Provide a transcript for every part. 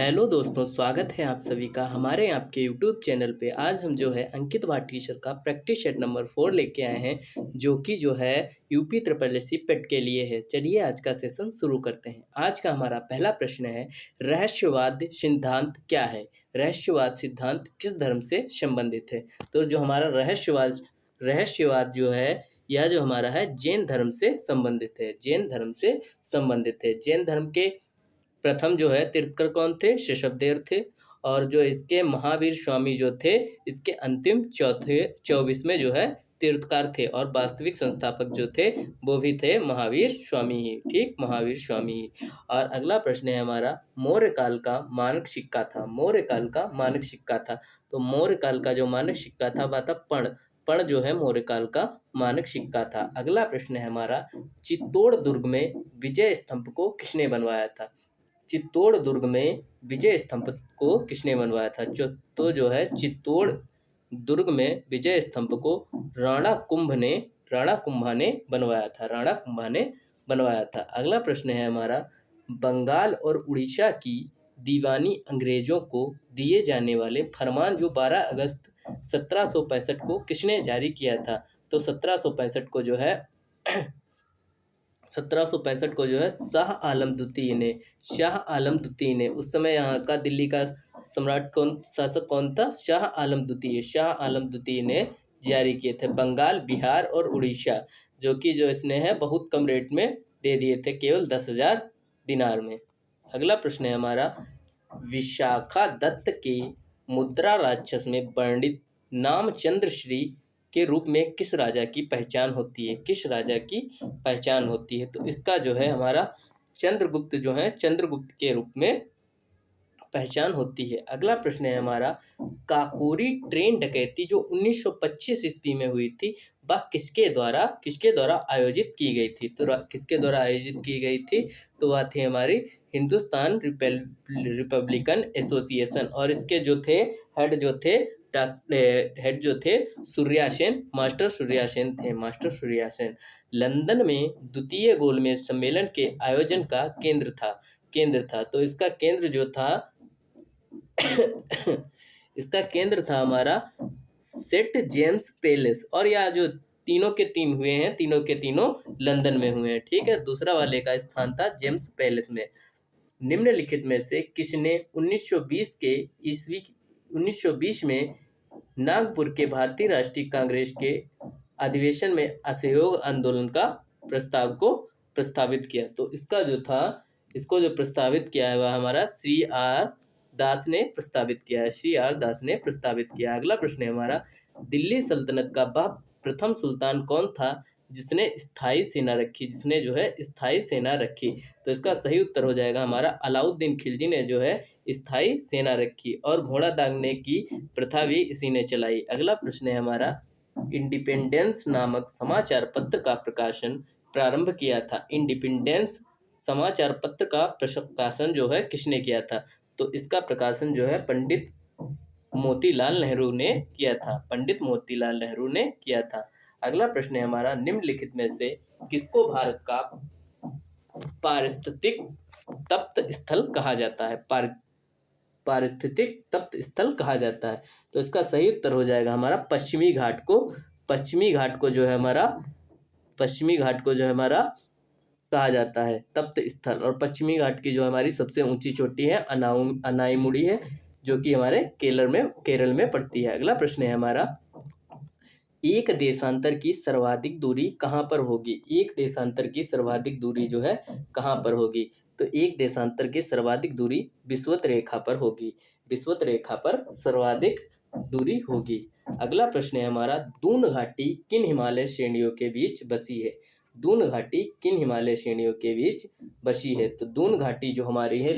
Hello दोस्तों, स्वागत है आप सभी का हमारे आपके यूट्यूब चैनल पे। आज हम जो है अंकित भाटी सर का प्रैक्टिस सेट नंबर 4 लेके आए हैं, जो कि जो है यूपी ट्रिपल एससी पेट के लिए है। चलिए आज का सेशन शुरू करते हैं। आज का हमारा पहला प्रश्न है, रहस्यवाद सिद्धांत क्या है? रहस्यवाद सिद्धांत किस धर्म से संबंधित है? तो जो हमारा रहस्यवाद जो है, यह जो हमारा है जैन धर्म से संबंधित है। जैन धर्म से संबंधित है। जैन धर्म के प्रथम जो है तीर्थकर कौन थे? ऋषभदेव थे। और जो इसके महावीर स्वामी जो थे, इसके अंतिम चौथे 24वें जो है तीर्थकार थे। और वास्तविक संस्थापक जो थे वो भी थे महावीर स्वामी ही। ठीक, महावीर स्वामी ही। और अगला प्रश्न है हमारा, मौर्य काल का मानक सिक्का था। मौर्य काल का मानक सिक्का था। तो मौर्य काल का जो मानक सिक्का था वह था पर्ण। पर्ण जो है मौर्य काल का मानक सिक्का था। अगला प्रश्न है हमारा, चित्तौड़ दुर्ग में विजय स्तंभ को किसने बनवाया था? चित्तौड़ दुर्ग में विजय स्तंभ को किसने बनवाया था? तो जो है चित्तौड़ दुर्ग में विजय स्तंभ को राणा कुंभा ने बनवाया था। राणा कुंभा ने बनवाया था। अगला प्रश्न है हमारा, बंगाल और उड़ीसा की दीवानी अंग्रेजों को दिए जाने वाले फरमान जो 12 अगस्त 1765 को किसने जारी किया था? तो 1765 को जो है 1765 को जो है शाह आलम द्वितीय ने उस समय यहाँ का दिल्ली का शासक कौन था? शाह आलम द्वितीय ने जारी किए थे। बंगाल, बिहार और उड़ीसा जो कि जो इसने है बहुत कम रेट में दे दिए थे, केवल 10,000 दिनार में। अगला प्रश्न है हमारा, विशाखा दत्त के मुद्रा राक्षस में वर्णित नाम चंद्रश्री के रूप में किस राजा की पहचान होती है? किस राजा की पहचान होती है? तो इसका जो है हमारा चंद्रगुप्त जो है चंद्रगुप्त के रूप में पहचान होती है। अगला प्रश्न है हमारा, काकोरी ट्रेन डकैती जो 1925 ईस्वी में हुई थी वह किसके द्वारा आयोजित की गई थी? तो किसके द्वारा आयोजित की गई थी? तो वह थी हमारी हिंदुस्तान रिपब्लिकन एसोसिएशन। और इसके जो थे हेड जो थे मास्टर सूर्यासेन। लंदन में द्वितीय गोलमेज सम्मेलन के आयोजन का केंद्र था। तो इसका केंद्र जो था इसका केंद्र था हमारा सेंट जेम्स पैलेस। और यह जो तीनों के तीन हुए हैं, तीनों के तीनों लंदन में हुए हैं। ठीक है, दूसरा वाले का स्थान था जेम्स पैलेस में। निम्नलिखित में से किसने 1920 में नागपुर के भारतीय राष्ट्रीय कांग्रेस के अधिवेशन में असहयोग आंदोलन का प्रस्तावित किया? तो इसको जो प्रस्तावित किया है वह हमारा श्री आर दास ने प्रस्तावित किया। अगला प्रश्न है हमारा, दिल्ली सल्तनत का प्रथम सुल्तान कौन था जिसने स्थायी सेना रखी? तो इसका सही उत्तर हो जाएगा हमारा अलाउद्दीन खिलजी ने जो है स्थायी सेना रखी। और घोड़ा दागने की प्रथा भी इसी ने चलाई। अगला प्रश्न है हमारा, इंडिपेंडेंस नामक समाचार पत्र का प्रकाशन प्रारंभ किया था? इंडिपेंडेंस समाचार पत्र का प्रकाशन जो है किसने किया था? तो इसका प्रकाशन जो है पंडित मोतीलाल नेहरू ने किया था। अगला प्रश्न है हमारा, निम्नलिखित में से किसको भारत का पारिस्थितिक तप्त स्थल कहा जाता है? पारिस्थितिक तप्त स्थल कहा जाता है। तो इसका सही उत्तर हो जाएगा हमारा पश्चिमी घाट को जो है हमारा कहा जाता है तप्त स्थल। और पश्चिमी घाट की जो हमारी सबसे ऊंची चोटी है अनाईमुड़ी है, जो कि हमारे केरल में पड़ती है। अगला प्रश्न है हमारा, एक देशांतर की सर्वाधिक दूरी कहाँ पर होगी? एक देशांतर की सर्वाधिक दूरी जो है कहाँ पर होगी? तो एक देशांतर की सर्वाधिक दूरी विषुवत रेखा पर सर्वाधिक दूरी होगी। अगला प्रश्न है हमारा, दून घाटी किन हिमालय श्रेणियों के बीच बसी है? तो दून घाटी जो हमारी है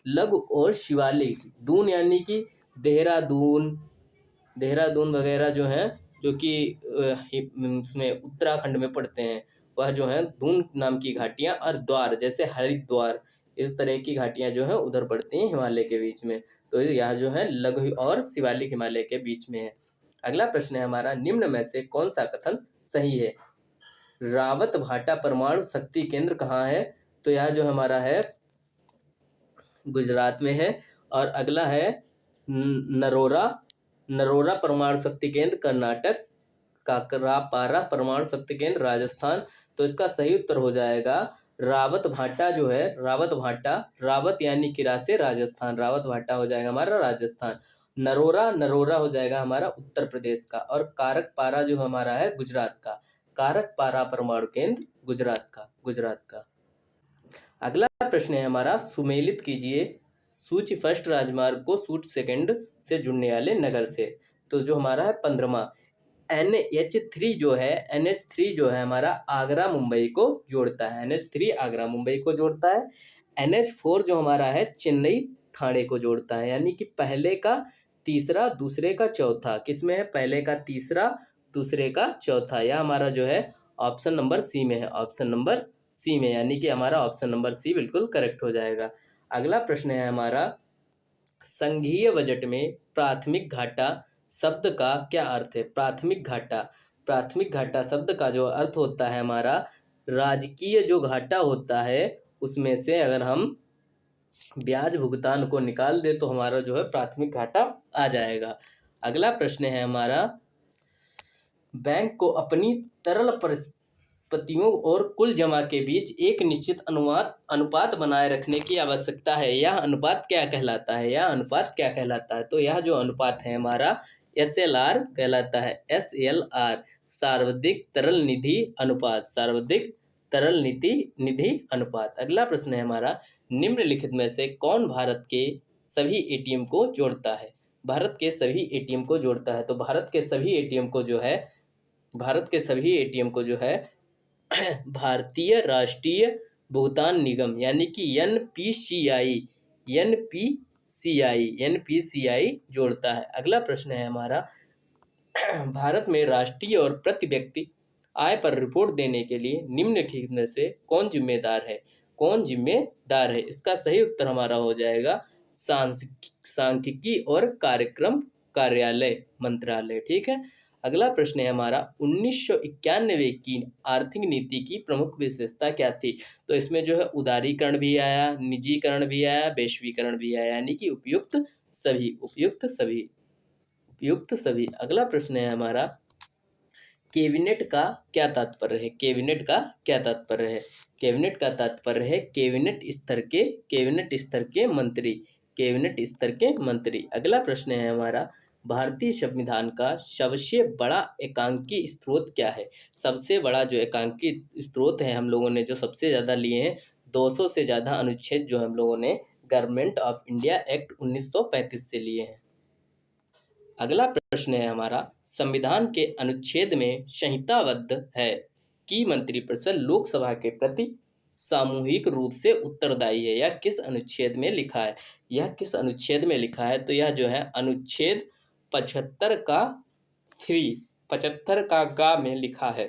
लघु और शिवालिक। दून यानी कि देहरादून वगैरह जो हैं, जो कि इसमें उत्तराखंड में पड़ते हैं, वह जो है दून नाम की घाटियां, और द्वार जैसे हरिद्वार, इस तरह की घाटियां जो है उधर पड़ती हैं हिमालय के बीच में। तो यह जो है लघु और शिवालिक हिमालय के बीच में है। अगला प्रश्न है हमारा, निम्न में से कौन सा कथन सही है? रावत भाटा परमाणु शक्ति केंद्र कहाँ है? तो यह जो हमारा है गुजरात में है। और अगला है नरोरा, नरोरा परमाणु शक्ति केंद्र कर्नाटक, काकरापारा परमाणु शक्ति केंद्र राजस्थान। तो इसका सही उत्तर हो जाएगा रावत भाटा जो है, रावत भाटा, रावत यानी किरा से राजस्थान, रावत भाटा हो जाएगा हमारा राजस्थान। नरोरा, नरोरा हो जाएगा हमारा उत्तर प्रदेश का। और कारकपारा जो हमारा है गुजरात का, कारकपारा परमाणु केंद्र गुजरात का, गुजरात का। अगला प्रश्न है हमारा, सुमेलित कीजिए सूची फर्स्ट राजमार्ग को सूची सेकंड से जुड़ने वाले नगर से। तो जो हमारा है 15वां NH3 जो है, NH3 जो है हमारा आगरा मुंबई को जोड़ता है, NH3 आगरा मुंबई को जोड़ता है। NH4 जो हमारा है चेन्नई थाने को जोड़ता है, यानी कि पहले का तीसरा दूसरे का चौथा, किसमें है, पहले का तीसरा दूसरे का चौथा। यह हमारा जो है ऑप्शन नंबर सी में है, ऑप्शन नंबर सी में, यानी कि हमारा ऑप्शन नंबर सी बिल्कुल करेक्ट हो जाएगा। अगला प्रश्न है हमारा, संघीय बजट में प्राथमिक घाटा शब्द का क्या अर्थ है। प्राथमिक घाटा, प्राथमिक घाटा शब्द का जो अर्थ होता है हमारा, राजकीय जो घाटा होता है उसमें से अगर हम ब्याज भुगतान को निकाल दे तो हमारा जो है प्राथमिक घाटा आ जाएगा। अगला प्रश्न है हमारा, बैंक को अपनी तरल परिसंपत्तियों और कुल जमा के बीच एक निश्चित अनुपात बनाए रखने की आवश्यकता है। यह अनुपात क्या कहलाता है, यह अनुपात क्या कहलाता है। तो यह जो अनुपात है हमारा SLR कहलाता है, SLR, सर्वाधिक तरल निधि अनुपात, सर्वाधिक तरल निधि अनुपात। अगला प्रश्न है हमारा, निम्नलिखित में से कौन भारत के सभी ATM को जोड़ता है। भारत के सभी ATM को जोड़ता है। तो भारत के सभी ATM को जो है, भारत के सभी ATM को जो है भारतीय राष्ट्रीय भुगतान निगम यानी कि NPCI जोड़ता है। अगला प्रश्न है हमारा, भारत में राष्ट्रीय और प्रति व्यक्ति आय पर रिपोर्ट देने के लिए निम्नलिखित में से कौन जिम्मेदार है, कौन जिम्मेदार है। इसका सही उत्तर हमारा हो जाएगा सांख्यिकी और कार्यक्रम कार्यालय मंत्रालय, ठीक है। अगला प्रश्न है हमारा, 1991 की आर्थिक नीति की प्रमुख विशेषता क्या थी। तो इसमें जो है उदारीकरण भी आया, निजीकरण भी आया, वैश्वीकरण भी आया, यानी कि उपयुक्त सभी, उपयुक्त सभी, उपयुक्त सभी। अगला प्रश्न है हमारा, कैबिनेट का क्या तात्पर्य है। कैबिनेट का क्या तात्पर्य है। कैबिनेट का तात्पर्य है कैबिनेट स्तर के मंत्री, कैबिनेट स्तर के मंत्री। अगला प्रश्न है हमारा, भारतीय संविधान का सबसे बड़ा एकांकी स्रोत क्या है। सबसे बड़ा जो एकांकी स्रोत है हम लोगों ने जो सबसे ज़्यादा लिए हैं, 200 से ज़्यादा अनुच्छेद जो हम लोगों ने गवर्नमेंट ऑफ इंडिया एक्ट 1935 से लिए हैं। अगला प्रश्न है हमारा, संविधान के अनुच्छेद में संहिताबद्ध है कि मंत्रिपरिषद लोकसभा के प्रति सामूहिक रूप से उत्तरदायी है। यह किस अनुच्छेद में लिखा है, यह किस अनुच्छेद में लिखा है। तो यह जो है अनुच्छेद 75 का 75 का गा में लिखा है।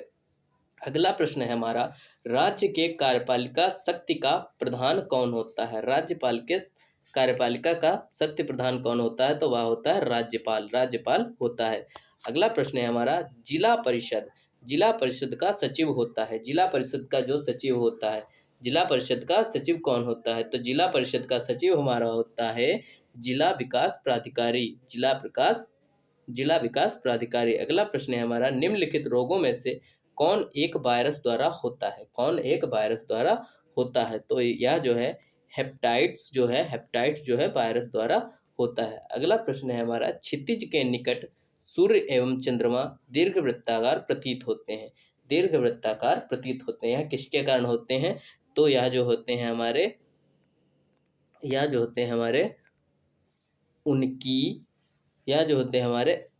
अगला प्रश्न है हमारा, राज्य के कार्यपालिका शक्ति का प्रधान कौन होता है। राज्यपाल के कार्यपालिका का शक्ति प्रधान कौन होता है। तो वह होता है राज्यपाल, राज्यपाल होता है। अगला प्रश्न है हमारा, जिला परिषद, जिला परिषद का सचिव होता है। जिला परिषद का जो सचिव होता है, जिला परिषद का सचिव कौन होता है। तो जिला परिषद का सचिव हमारा होता है जिला विकास प्राधिकारी, जिला विकास प्राधिकारी। अगला प्रश्न है हमारा, निम्नलिखित रोगों में से कौन एक वायरस द्वारा होता है, कौन एक वायरस द्वारा होता है। तो यह जो है हेपेटाइटिस जो है वायरस द्वारा होता है। अगला प्रश्न है हमारा, क्षितिज के निकट सूर्य एवं चंद्रमा दीर्घवृत्ताकार प्रतीत होते हैं, दीर्घवृत्ताकार प्रतीत होते हैं। यह किसके कारण होते हैं। तो यह जो होते हैं हमारे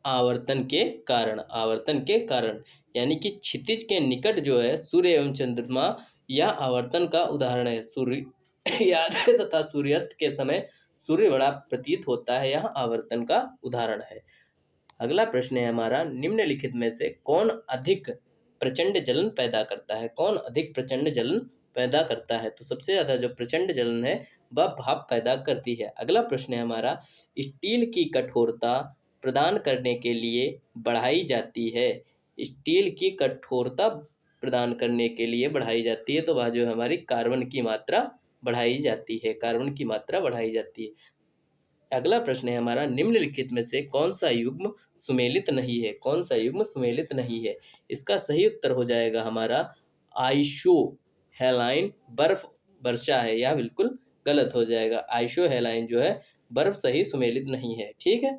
आवर्तन के कारण, आवर्तन के कारण, यानी कि क्षितिज के निकट जो है सूर्य एवं चंद्रमा, यह आवर्तन का उदाहरण है। सूर्य याद तथा सूर्यास्त के समय सूर्य बड़ा प्रतीत होता है, यह आवर्तन का उदाहरण है। अगला प्रश्न है हमारा, निम्नलिखित में से कौन अधिक प्रचंड जलन पैदा करता है, कौन अधिक प्रचंड जलन पैदा करता है। तो सबसे ज़्यादा जो प्रचंड जलन है वह भाप पैदा करती है। अगला प्रश्न है हमारा, स्टील की कठोरता प्रदान करने के लिए बढ़ाई जाती है, स्टील की कठोरता प्रदान करने के लिए बढ़ाई जाती है। तो वह जो हमारी कार्बन की मात्रा बढ़ाई जाती है, कार्बन की मात्रा बढ़ाई जाती है। अगला प्रश्न है हमारा, निम्नलिखित में से कौन सा युग्म सुमेलित नहीं है? कौन सा युग्म सुमेलित नहीं है? इसका सही उत्तर हो जाएगा हमारा आइसो हेलाइन बर्फ वर्षा है। यह बिल्कुल गलत हो जाएगा। आइसो हेलाइन जो है बर्फ सही सुमेलित नहीं है। ठीक है।